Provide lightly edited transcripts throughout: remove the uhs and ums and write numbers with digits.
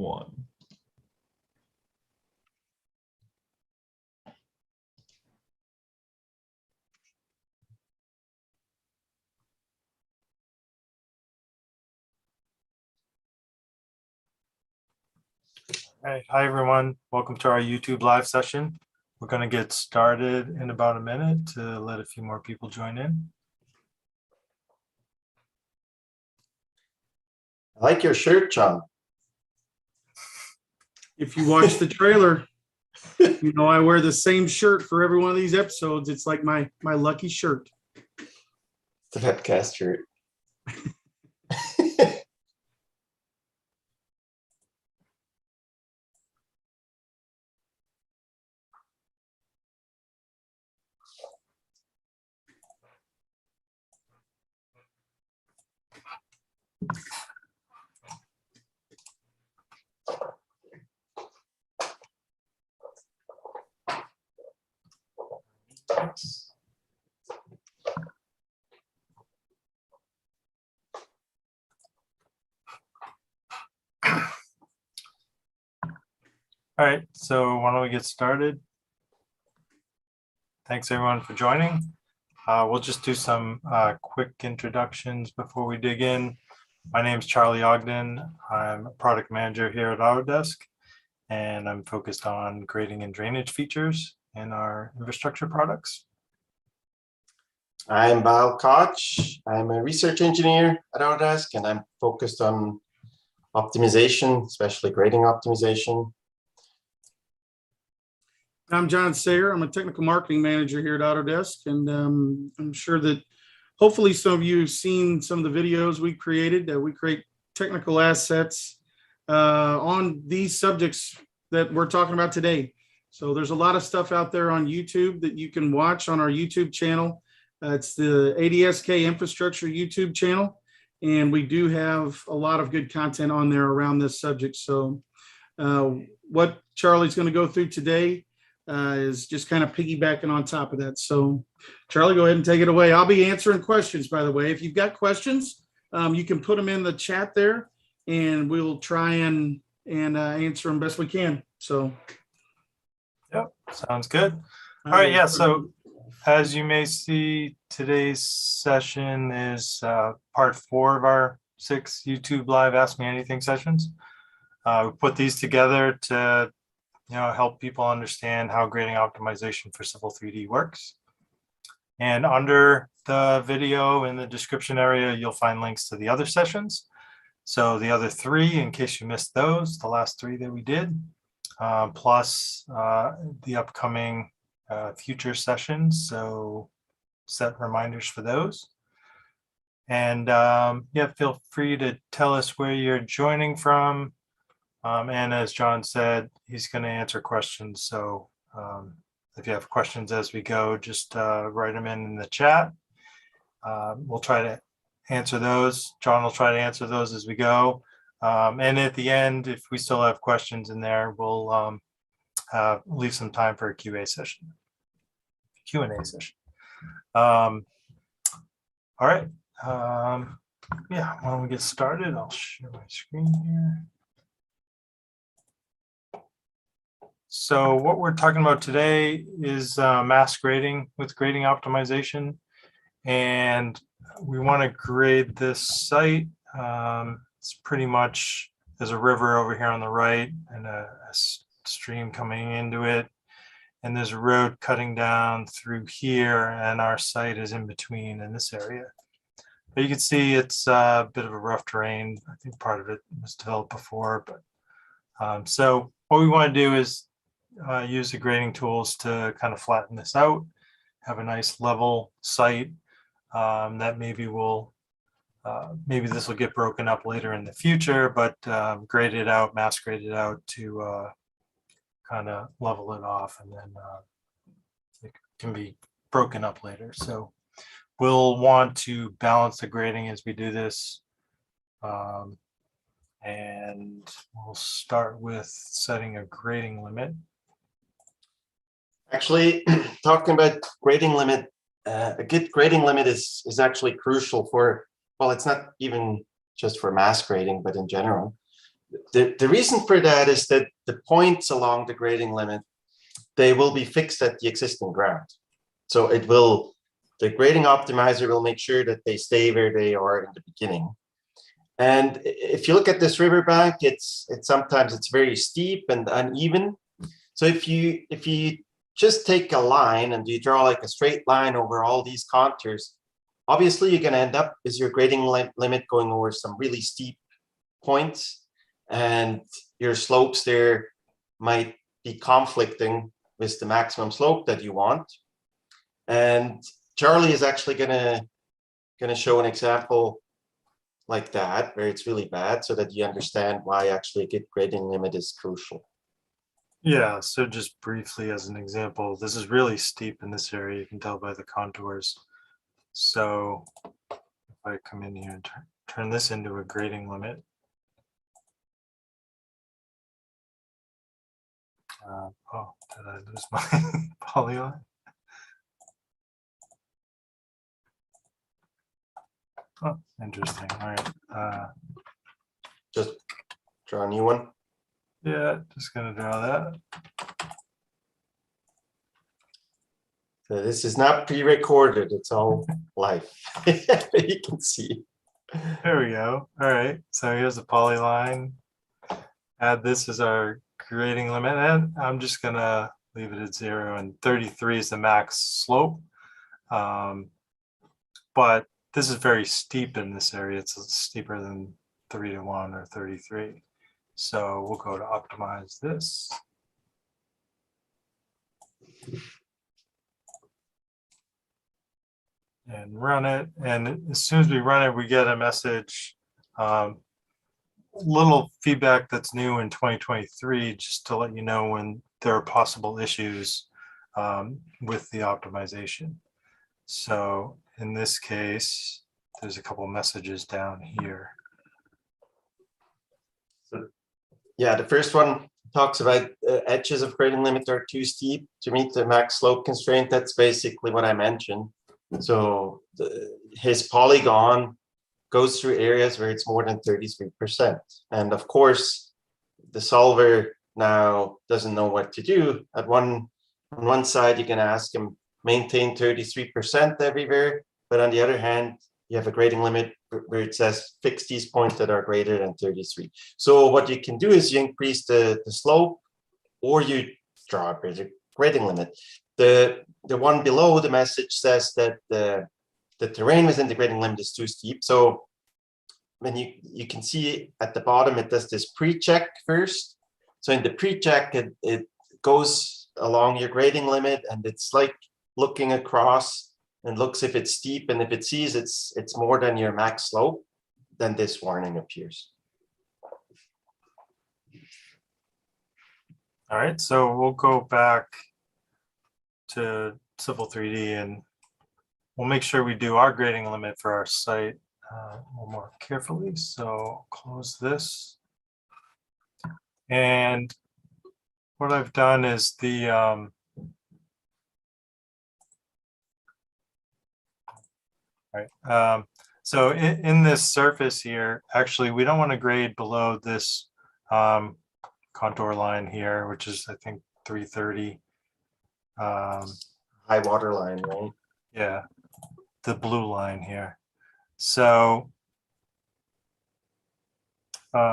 one. Hey, hi everyone. Welcome to our YouTube live session. We're going to get started in about a minute to let a few more people join in. I like your shirt, John. If you watch the trailer, you know I wear the same shirt for every one of these episodes. It's like my lucky shirt. The webcast shirt. All right, so why don't we get started? Thanks everyone for joining. We'll just do some quick introductions before we dig in. My name is Charlie Ogden. I'm a product manager here at Autodesk, and I'm focused on grading and drainage features in our infrastructure products. I'm Val Koch. I'm a research engineer at Autodesk, and I'm focused on optimization, especially grading optimization. I'm John Sayer. I'm a technical marketing manager here at Autodesk, and I'm sure that hopefully some of you have seen some of the videos we created. We create technical assets on these subjects that we're talking about today. So there's a lot of stuff out there on YouTube that you can watch on our YouTube channel. It's the ADSK Infrastructure YouTube channel, and we do have a lot of good content on there around this subject. So what Charlie's going to go through today is just kind of piggybacking on top of that. So Charlie, go ahead and take it away. I'll be answering questions, by the way. If you've got questions, you can put them in the chat there, and we'll try and answer them best we can. So Yep, sounds good. All right, yeah, so as you may see, today's session is part 4 of our 6 YouTube Live Ask Me Anything sessions. We put these together to help people understand how grading optimization for Civil 3D works. And under the video in the description area, you'll find links to the other sessions. So the other 3, in case you missed those, the last 3 that we did, plus the upcoming future sessions. So set reminders for those. And yeah, feel free to tell us where you're joining from. And as John said, he's going to answer questions. So if you have questions as we go, just write them in the chat. We'll try to answer those. John will try to answer those as we go. And at the end, if we still have questions in there, we'll leave some time for a Q&A session. All right. Yeah, why don't we get started? I'll share my screen here. So what we're talking about today is mass grading with grading optimization, and we want to grade this site. It's pretty much, there's a river over here on the right and a stream coming into it, and there's a road cutting down through here, and our site is in between in this area. But you can see it's a bit of a rough terrain. I think part of it was developed before, but so what we want to do is use the grading tools to kind of flatten this out, have a nice level site that maybe will, maybe this will get broken up later in the future, but grade it out, mass grade it out to kind of level it off, and then it can be broken up later. So we'll want to balance the grading as we do this. And we'll start with setting a grading limit. Actually, talking about grading limit, a good grading limit is actually crucial for, well, it's not even just for mass grading, but in general. The reason for that is that the points along the grading limit, they will be fixed at the existing ground. So the grading optimizer will make sure that they stay where they are in the beginning. And if you look at this riverbank, it's sometimes it's very steep and uneven. So if you just take a line and you draw like a straight line over all these contours, obviously you're going to end up with your grading limit going over some really steep points, and your slopes there might be conflicting with the maximum slope that you want. And Charlie is actually going to show an example like that, where it's really bad, so that you understand why actually a good grading limit is crucial. Yeah, so just briefly as an example, this is really steep in this area. You can tell by the contours. So if I come in here and turn this into a grading limit. Oh, did I lose my polygon? Oh, interesting. All right. Just draw a new one. Yeah, just gonna draw that. So this is not pre-recorded, it's all live. You can see. There we go. All right. So here's the polyline. Add this as our grading limit, and I'm just gonna leave it at 0, and 33 is the max slope. But this is very steep in this area. It's steeper than 3:1 or 33. So we'll go to optimize this. And run it. And as soon as we run it, we get a message. Little feedback that's new in 2023, just to let you know when there are possible issues with the optimization. So in this case, there's a couple messages down here. Yeah, the first one talks about edges of grading limit are too steep to meet the max slope constraint. That's basically what I mentioned. So his polygon goes through areas where it's more than 33%. And of course, the solver now doesn't know what to do. On one side, you can ask him maintain 33% everywhere, but on the other hand, you have a grading limit where it says fix these points that are greater than 33. So what you can do is you increase the slope, or you draw a greater grading limit. The one below the message says that the terrain within the grading limit is too steep. So when you can see at the bottom, it does this pre-check first. So in the pre-check, it goes along your grading limit, and it's like looking across and looks if it's steep, and if it sees it's more than your max slope, then this warning appears. All right, so we'll go back to Civil 3D, and we'll make sure we do our grading limit for our site a little more carefully. So close this. And what I've done is so in this surface here, actually, we don't want to grade below this contour line here, which is, I think, 330. High water line, right? Yeah, the blue line here. So what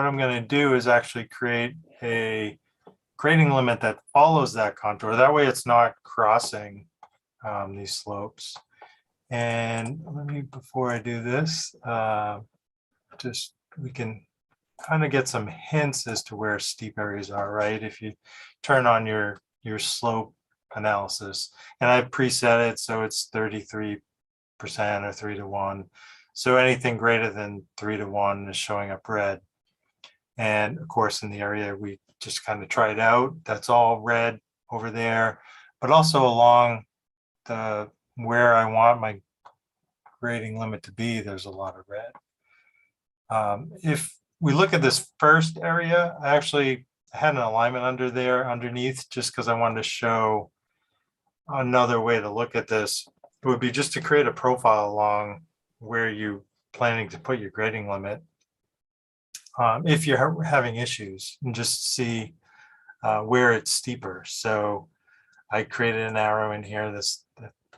I'm going to do is actually create a grading limit that follows that contour. That way it's not crossing these slopes. And let me, before I do this, we can kind of get some hints as to where steep areas are, right? If you turn on your slope analysis, and I've preset it so it's 33% or 3:1. So anything greater than 3:1 is showing up red. And of course, in the area we just kind of tried out, that's all red over there, but also along the where I want my grading limit to be, there's a lot of red. If we look at this first area, I actually had an alignment under there underneath, just because I wanted to show another way to look at this. It would be just to create a profile along where you planning to put your grading limit. if you're having issues, and just see where it's steeper. So I created an arrow in here, this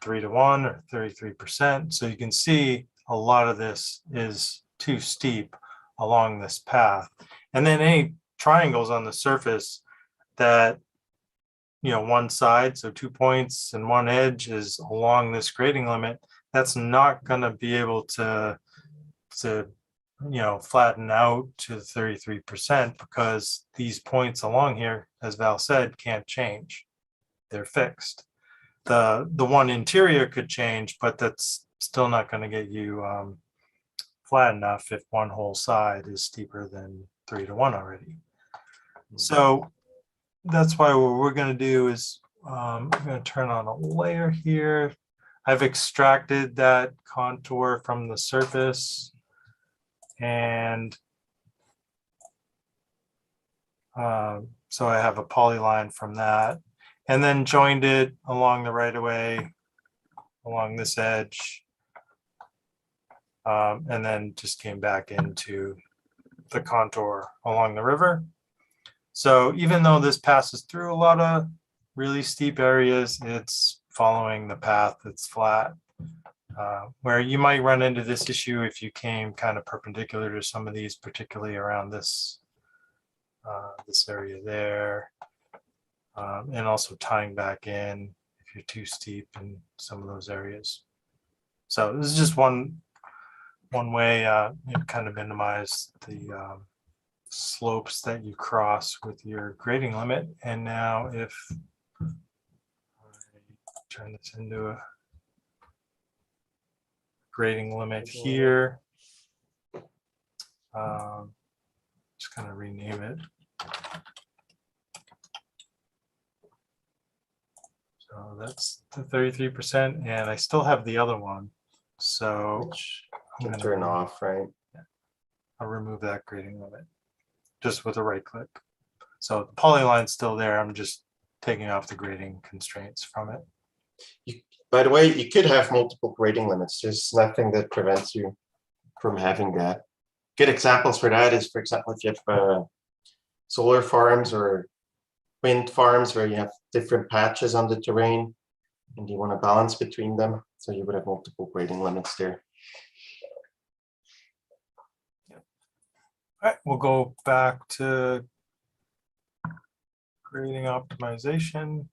3-to-1 or 33%. So you can see a lot of this is too steep along this path. And then any triangles on the surface that, one side, so 2 points and one edge is along this grading limit, that's not going to be able to flatten out to 33% because these points along here, as Val said, can't change. They're fixed. The one interior could change, but that's still not going to get you flat enough if one whole side is steeper than 3-to-1 already. So that's why what we're going to do is I'm going to turn on a layer here. I've extracted that contour from the surface, and so I have a polyline from that, and then joined it along the right of way, along this edge, and then just came back into the contour along the river. So even though this passes through a lot of really steep areas, it's following the path that's flat. Where you might run into this issue if you came kind of perpendicular to some of these, particularly around this area there, and also tying back in if you're too steep in some of those areas. So this is just one way kind of minimize the slopes that you cross with your grading limit. And now if I turn this into a grading limit here, just kind of rename it. So that's the 33%, and I still have the other one. So Which can turn off, right? I'll remove that grading limit just with a right click. So the polyline's still there. I'm just taking off the grading constraints from it. By the way, you could have multiple grading limits. There's nothing that prevents you from having that. Good examples for that is, for example, if you have solar farms or wind farms where you have different patches on the terrain and you want to balance between them. So you would have multiple grading limits there. All right, we'll go back to grading optimization.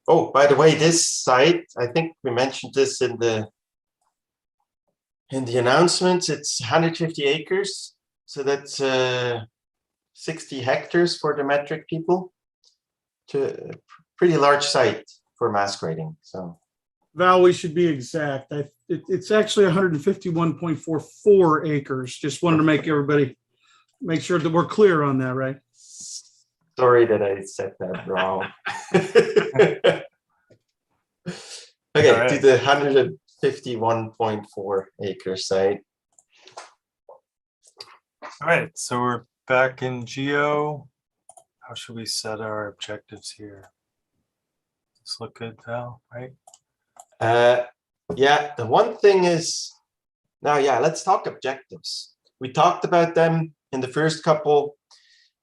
Oh, by the way, this site, I think we mentioned this in the announcements, it's 150 acres. So that's 60 hectares for the metric people. To a pretty large site for mass grading. So Val, we should be exact. It's actually 151.44 acres. Just wanted to make sure that we're clear on that, right? sorry that I said that wrong. Okay, All right. to the 151.4 acre site. All right, so we're back in Geo. How should we set our objectives here? This look good, Val, right? Yeah, the one thing is, now, yeah, let's talk objectives. We talked about them in the first couple,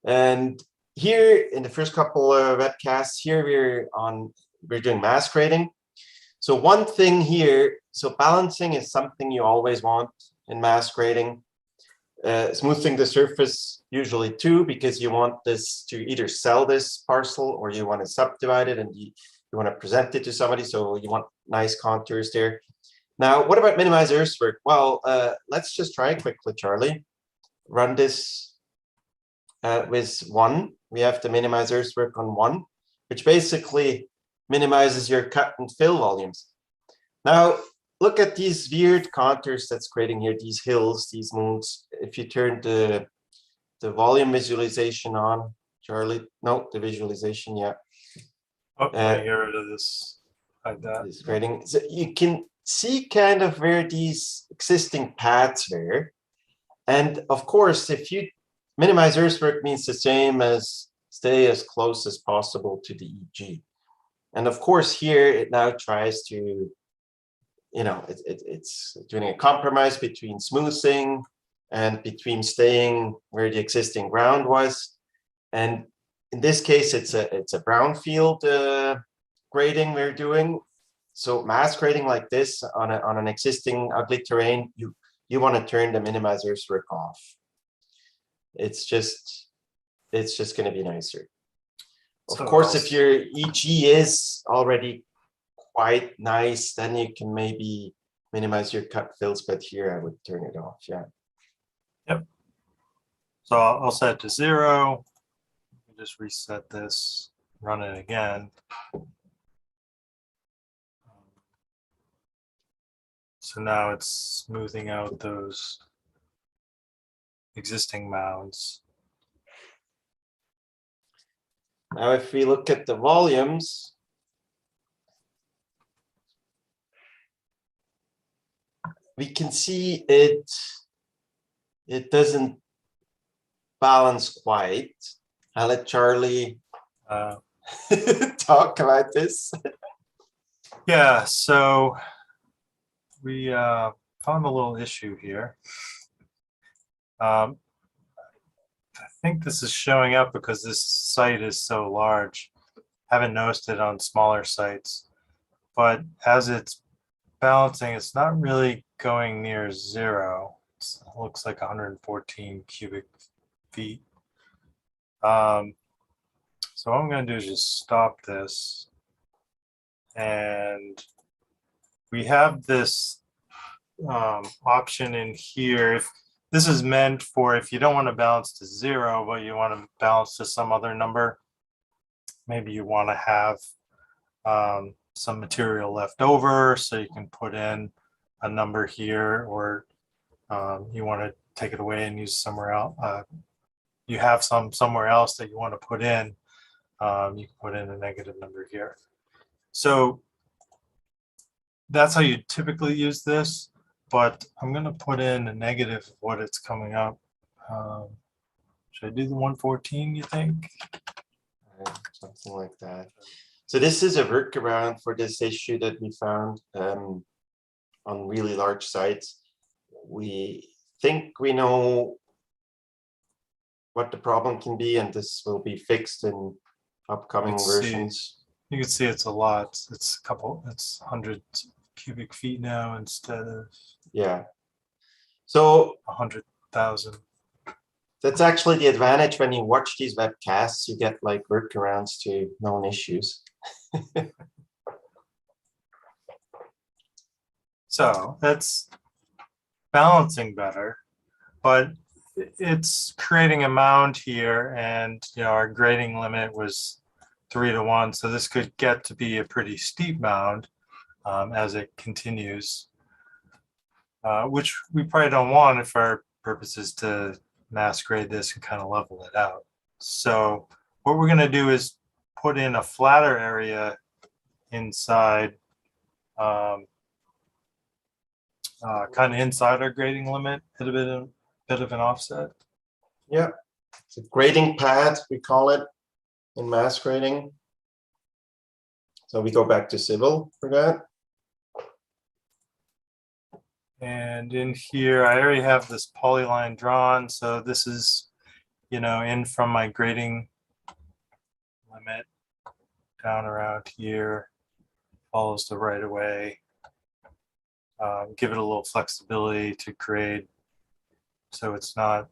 and here in the first couple webcasts, here we're doing mass grading. So one thing here, so balancing is something you always want in mass grading. Smoothing the surface usually too, because you want this to either sell this parcel or you want to subdivide it and you want to present it to somebody. So you want nice contours there. Now, what about minimize earthwork? Well, let's just try quickly, Charlie. Run this with 1. We have to minimize earthwork on 1, which basically minimizes your cut and fill volumes. Now, look at these weird contours that's creating here, these hills, these moons. If you turn the volume visualization on, Charlie, no, the visualization, yeah. Oh, let me get rid of this like that. This grading. So you can see kind of where these existing paths were. And of course, if you minimize earthwork means the same as stay as close as possible to the EG. And of course, here it now tries to, you know, it's doing a compromise between smoothing and between staying where the existing ground was. And in this case, it's a brownfield grading we're doing. So mass grading like this on an existing ugly terrain, you want to turn the minimizer switch off. It's just going to be nicer. Of So course, also- if your EG is already quite nice, then you can maybe minimize your cut fills, but here I would turn it off. Yeah. So I'll set it to 0. Just reset this, run it again. So now it's smoothing out those existing mounds. Now, if we look at the volumes, we can see it doesn't balance quite. I'll let Charlie Uh, talk about this. Yeah, so we found a little issue here. I think this is showing up because this site is so large. Haven't noticed it on smaller sites, but as it's balancing, it's not really going near 0. It looks like 114 cubic feet. So what I'm going to do is just stop this. And we have this option in here. If this is meant for if you don't want to balance to 0, but you want to balance to some other number, maybe you want to have some material left over so you can put in a number here, or you want to take it away and use somewhere else. You have somewhere else that you want to put in. You can put in a negative number here. So that's how you typically use this, but I'm going to put in a negative of what it's coming up. Should I do the 114, you think? Something like that. So this is a workaround for this issue that we found on really large sites. We think we know what the problem can be, and this will be fixed in upcoming Let's see. versions. You can see it's a lot. It's a couple, it's 100 cubic feet now instead of Yeah. So 100,000. that's actually the advantage when you watch these webcasts, you get like workarounds to known issues. So that's balancing better, but it's creating a mound here, and our grading limit was 3-to-1, so this could get to be a pretty steep mound as it continues, which we probably don't want if our purpose is to mass grade this and kind of level it out. So what we're going to do is put in a flatter area inside, kind of inside our grading limit at a bit of an offset. Yeah, it's a grading pad, we call it in mass grading. So we go back to civil for that. And in here, I already have this polyline drawn. So this is, in from my grading limit down around here, follows the right of way. Give it a little flexibility to grade so it's not,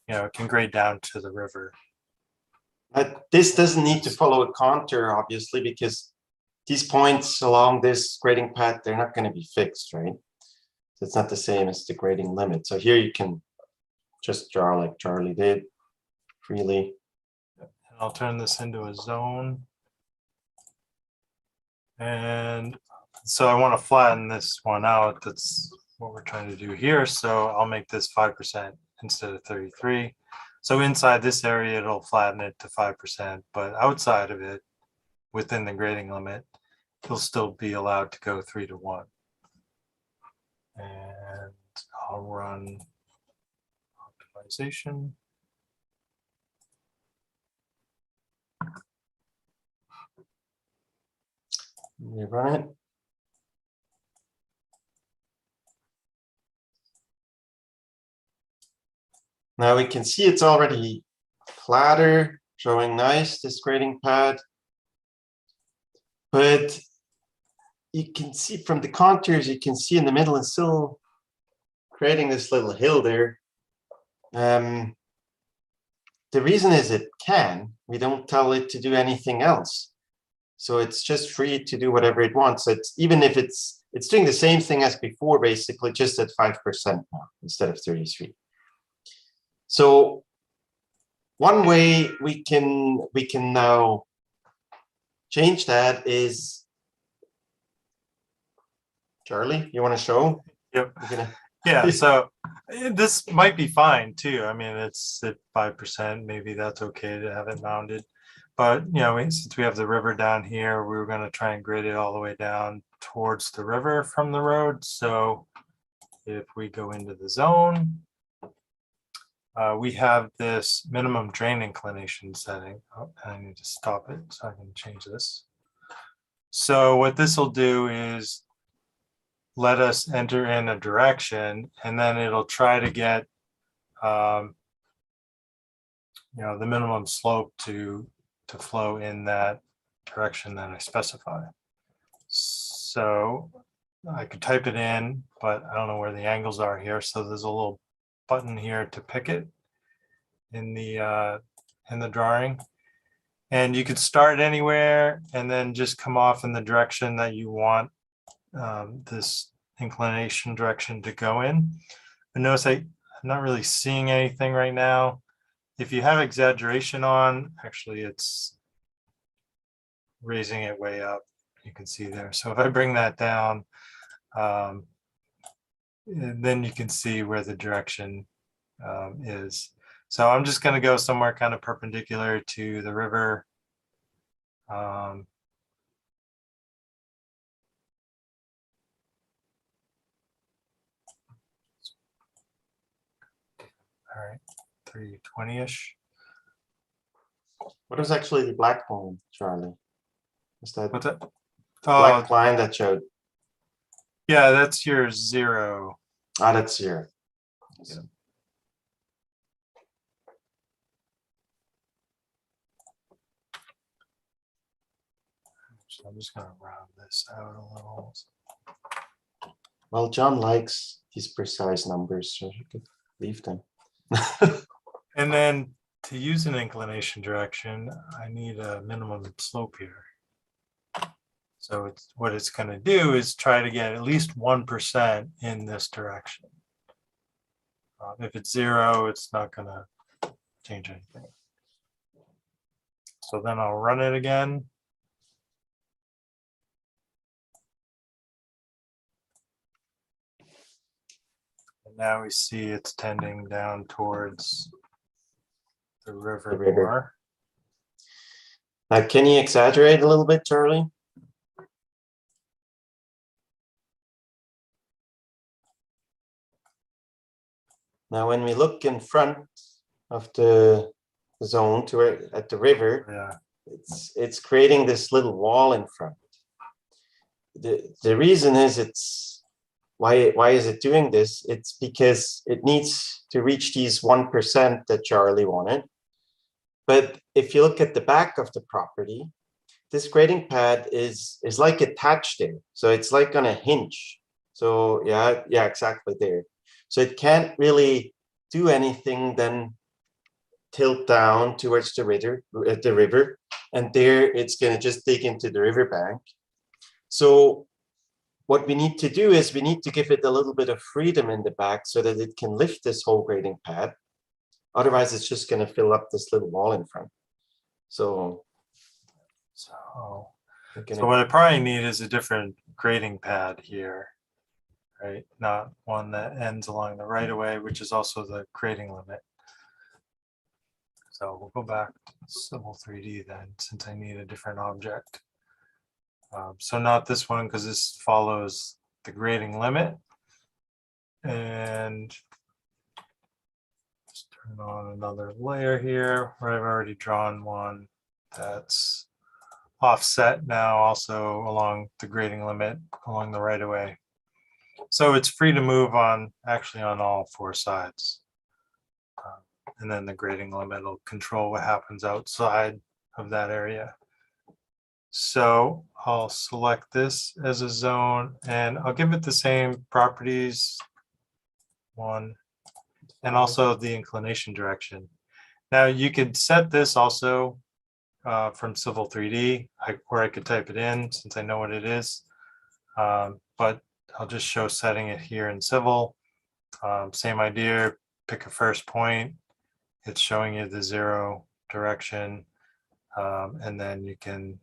it can grade down to the river. This doesn't need to follow a contour, obviously, because these points along this grading path, they're not going to be fixed, right? So it's not the same as the grading limit. So here you can just draw like Charlie did freely. And I'll turn this into a zone. And so I want to flatten this one out. That's what we're trying to do here. So I'll make this 5% instead of 33. So inside this area, it'll flatten it to 5%, but outside of it, within the grading limit, it'll still be allowed to go 3-to-1. And I'll run optimization. You run it. Now we can see it's already flatter, showing nice, this grading pad. But you can see from the contours, you can see in the middle it's still creating this little hill there. The reason is it can, we don't tell it to do anything else. So it's just free to do whatever it wants. It's even if it's doing the same thing as before, basically just at 5% now instead of 33. So one way we can now change that is, Charlie, you want to show? Yep. You're gonna- Yeah, so this might be fine too. I mean, it's at 5%, maybe that's okay to have it mounted. But, you know, since we have the river down here, we were going to try and grade it all the way down towards the river from the road. So if we go into the zone, we have this minimum drain inclination setting. Oh, I need to stop it so I can change this. So what this will do is let us enter in a direction, and then it'll try to get you know, the minimum slope to flow in that direction that I specify. So I could type it in, but I don't know where the angles are here. So there's a little button here to pick it in the drawing. And you could start anywhere and then just come off in the direction that you want this inclination direction to go in. But notice I'm not really seeing anything right now. If you have exaggeration on, actually it's raising it way up. You can see there. So if I bring that down, then you can see where the direction is. So I'm just going to go somewhere kind of perpendicular to the river. All right, 320-ish. What is actually the black line, Charlie? Is that What's that? black Oh, line that showed? yeah, that's your 0. Ah, that's here. Yeah. So I'm just going to round this out a little. Well, John likes these precise numbers, so you could leave them. And then to use an inclination direction, I need a minimum slope here. So it's what it's going to do is try to get at least 1% in this direction. If it's 0, it's not going to change anything. So then I'll run it again. And now we see it's tending down towards the river The river. more. Can you exaggerate a little bit, Charlie? Now, when we look in front of the zone to it at the river, Yeah. it's creating this little wall in front. The reason is why is it doing this? It's because it needs to reach these 1% that Charlie wanted. But if you look at the back of the property, this grading pad is like attached there. So it's like on a hinge. So yeah, exactly there. So it can't really do anything than tilt down towards the river, and there it's going to just dig into the riverbank. So what we need to do is we need to give it a little bit of freedom in the back so that it can lift this whole grading pad. Otherwise, it's just going to fill up this little wall in front. So what I probably need is a different grading pad here, right? Not one that ends along the right of way, which is also the grading limit. So we'll go back to Civil 3D then, since I need a different object. So not this one, because this follows the grading limit. And just turn on another layer here where I've already drawn one that's offset now also along the grading limit along the right of way. So it's free to move on actually on all 4 sides. And then the grading limit will control what happens outside of that area. So I'll select this as a zone and I'll give it the same properties. 1, and also the inclination direction. Now you could set this also from Civil 3D, where I could type it in since I know what it is. But I'll just show setting it here in Civil. Same idea, pick a first point. It's showing you the 0 direction. And then you can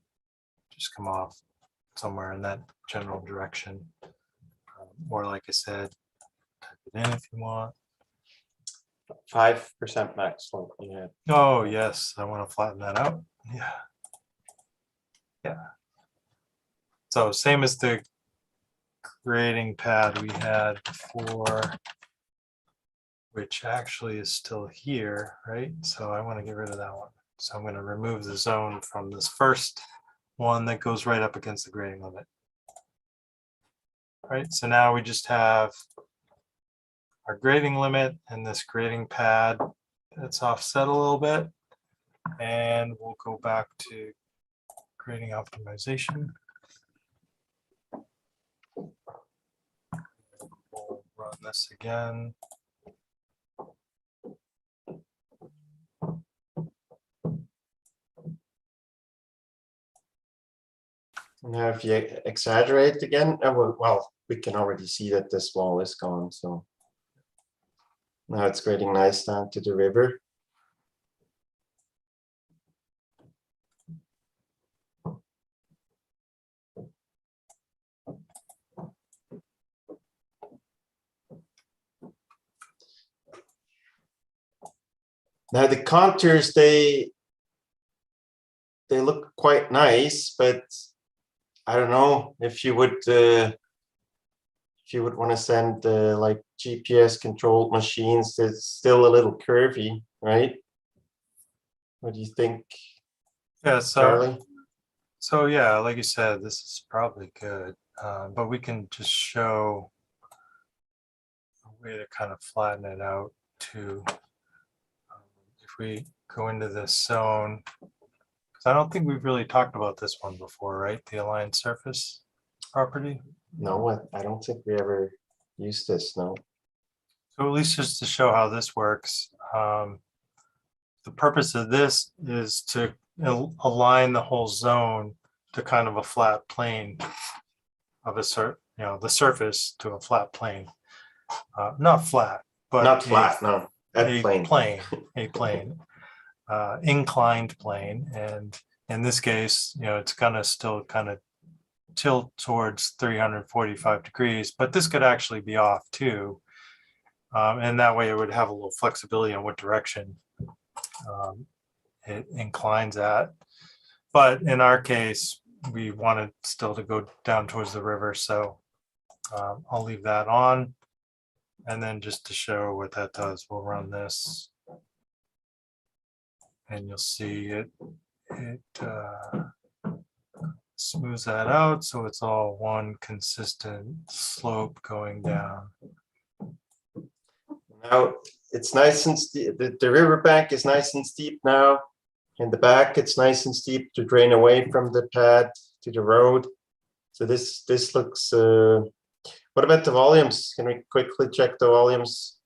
just come off somewhere in that general direction. Or like I said, type it in if you want. 5% max slope. Yeah. Oh, yes, I want to flatten that out. Yeah. Yeah. So same as the grading pad we had before, which actually is still here, right? So I want to get rid of that one. So I'm going to remove the zone from this first one that goes right up against the grading limit. All right, so now we just have our grading limit and this grading pad that's offset a little bit. And we'll go back to grading optimization. We'll run this again. Now, if you exaggerate again, well, we can already see that this wall is gone. So now it's grading nice down to the river. Now the contours, they look quite nice, but I don't know if you would want to send like GPS controlled machines. It's still a little curvy, right? What do you think, Yeah, Charlie? so yeah, like you said, this is probably good, but we can just show a way to kind of flatten it out too. If we go into this zone, because I don't think we've really talked about this one before, right? The aligned surface property. No, I don't think we ever used this. No. So at least just to show how this works, the purpose of this is to align the whole zone to kind of a flat plane of the surface to a flat plane. Not flat, but Not flat, no. a Plane. plane, inclined plane. And in this case, it's gonna still kind of tilt towards 345 degrees, but this could actually be off too. And that way it would have a little flexibility on what direction it inclines at. But in our case, we wanted still to go down towards the river. So I'll leave that on. And then just to show what that does, we'll run this. And you'll see it smooths that out. So it's all one consistent slope going down. Now it's nice and steep. The riverbank is nice and steep now. In the back, it's nice and steep to drain away from the pad to the road. So this looks. What about the volumes? Can we quickly check the volumes?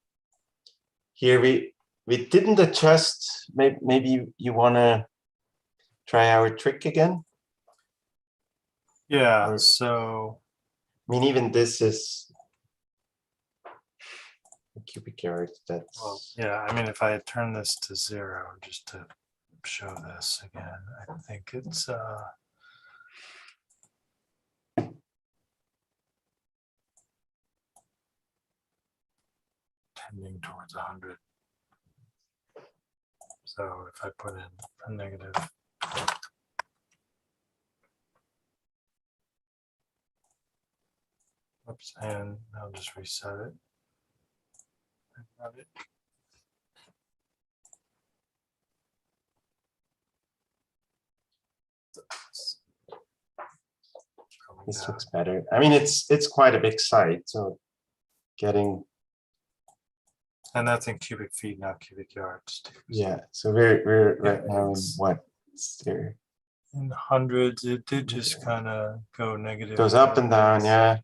Here we didn't adjust. Maybe you want to try our trick again. Yeah. So I mean, even this is a cubic yard. That's well, yeah. I mean, if I had turned this to 0, just to show this again, I think it's tending towards 100. So if I put in a negative, oops, and I'll just reset it. And run it. this looks better. I mean, it's quite a big site, so getting And that's in cubic feet, not cubic yards. too. Yeah, so we're right Yeah, now in it's- what? There In the hundreds, it did just kind of go negative. goes up and down, yeah.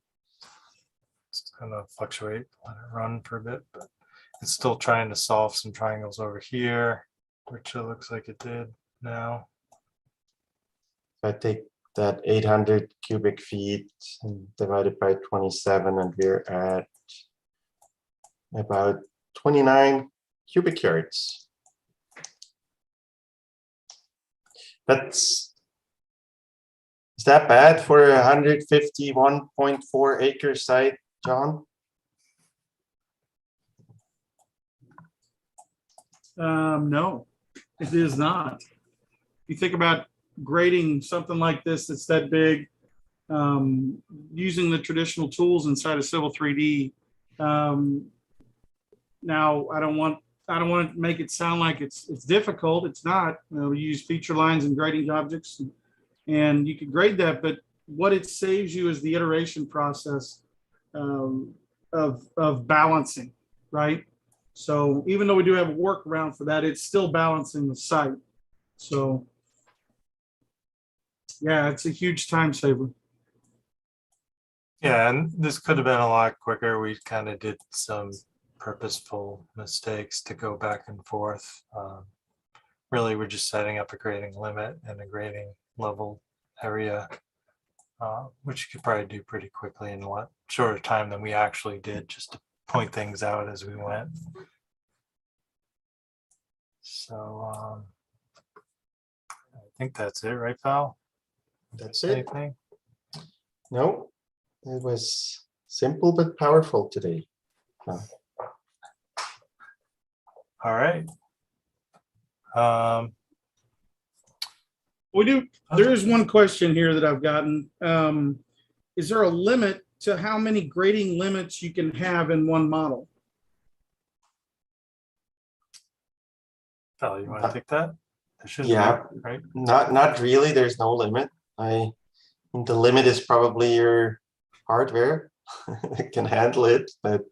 It's gonna fluctuate, let it run for a bit, but it's still trying to solve some triangles over here, which it looks like it did now. If I take that 800 cubic feet and divide it by 27, and we're at about 29 cubic yards. Is that bad for a 151.4 acre site, John? No, it is not. You think about grading something like this that's that big, using the traditional tools inside of Civil 3D. Now, I don't want to make it sound like it's difficult. It's not. We use feature lines and grading objects, and you can grade that. But what it saves you is the iteration process of balancing, right? So even though we do have a workaround for that, it's still balancing the site. So yeah, it's a huge time saver. Yeah, and this could have been a lot quicker. We kind of did some purposeful mistakes to go back and forth. Really, we're just setting up a grading limit and a grading level area, which you could probably do pretty quickly in a lot shorter time than we actually did, just to point things out as we went. So I think that's it, right, Val? That's it. Anything? No, it was simple but powerful today. All right. There is one question here that I've gotten. Is there a limit to how many grading limits you can have in one model? Val, you want to take that? There shouldn't be, Yeah. right? Not really. There's no limit. I think the limit is probably your hardware that can handle it, but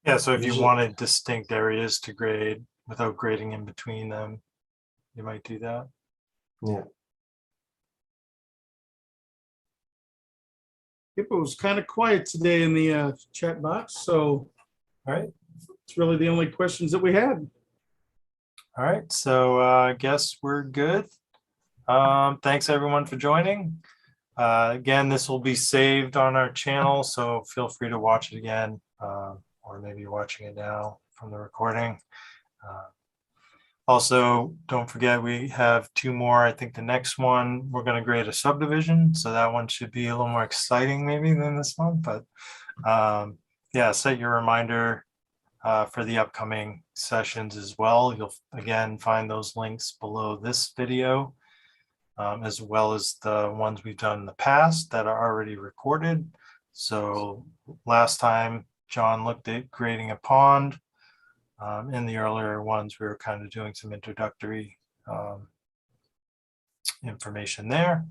Yeah, so if you Usually- wanted distinct areas to grade without grading in between them, you might do that. yeah. It was kind of quiet today in the chat box, so All right. it's really the only questions that we had. All right, so I guess we're good. Thanks everyone for joining. Again, this will be saved on our channel, so feel free to watch it again, or maybe you're watching it now from the recording. Also, don't forget we have two more. I think the next one, we're going to grade a subdivision, so that one should be a little more exciting maybe than this one, but yeah, set your reminder for the upcoming sessions as well. You'll again find those links below this video, as well as the ones we've done in the past that are already recorded. So last time John looked at grading a pond. In the earlier ones, we were kind of doing some introductory information there.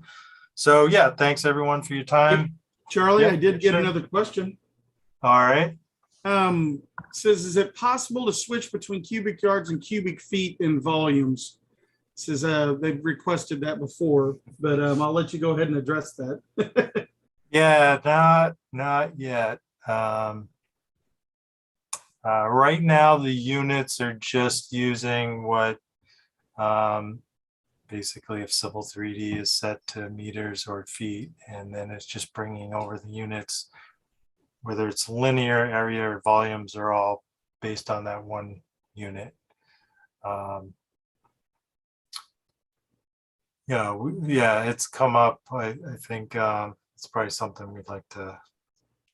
So yeah, thanks everyone for your time. Charlie, Yeah, I did get sure. another question. All right. Says, is it possible to switch between cubic yards and cubic feet in volumes? Says they've requested that before, but I'll let you go ahead and address that. Yeah, not yet. Right now, the units are just using what basically if Civil 3D is set to meters or feet, and then it's just bringing over the units, whether it's linear, area, or volumes, are all based on that one unit. Yeah, it's come up. I think it's probably something we'd like to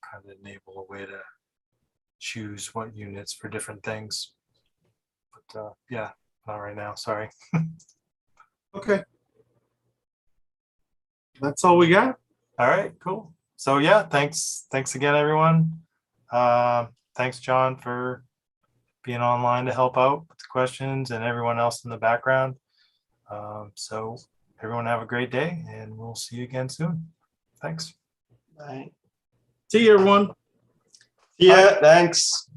kind of enable a way to choose what units for different things. But yeah, not right now, sorry. Okay. That's all we got. All right, cool. So yeah, thanks again, everyone. Thanks, John, for being online to help out with the questions, and everyone else in the background. So everyone have a great day, and we'll see you again soon. Thanks. Bye. See you, everyone. Yeah, thanks.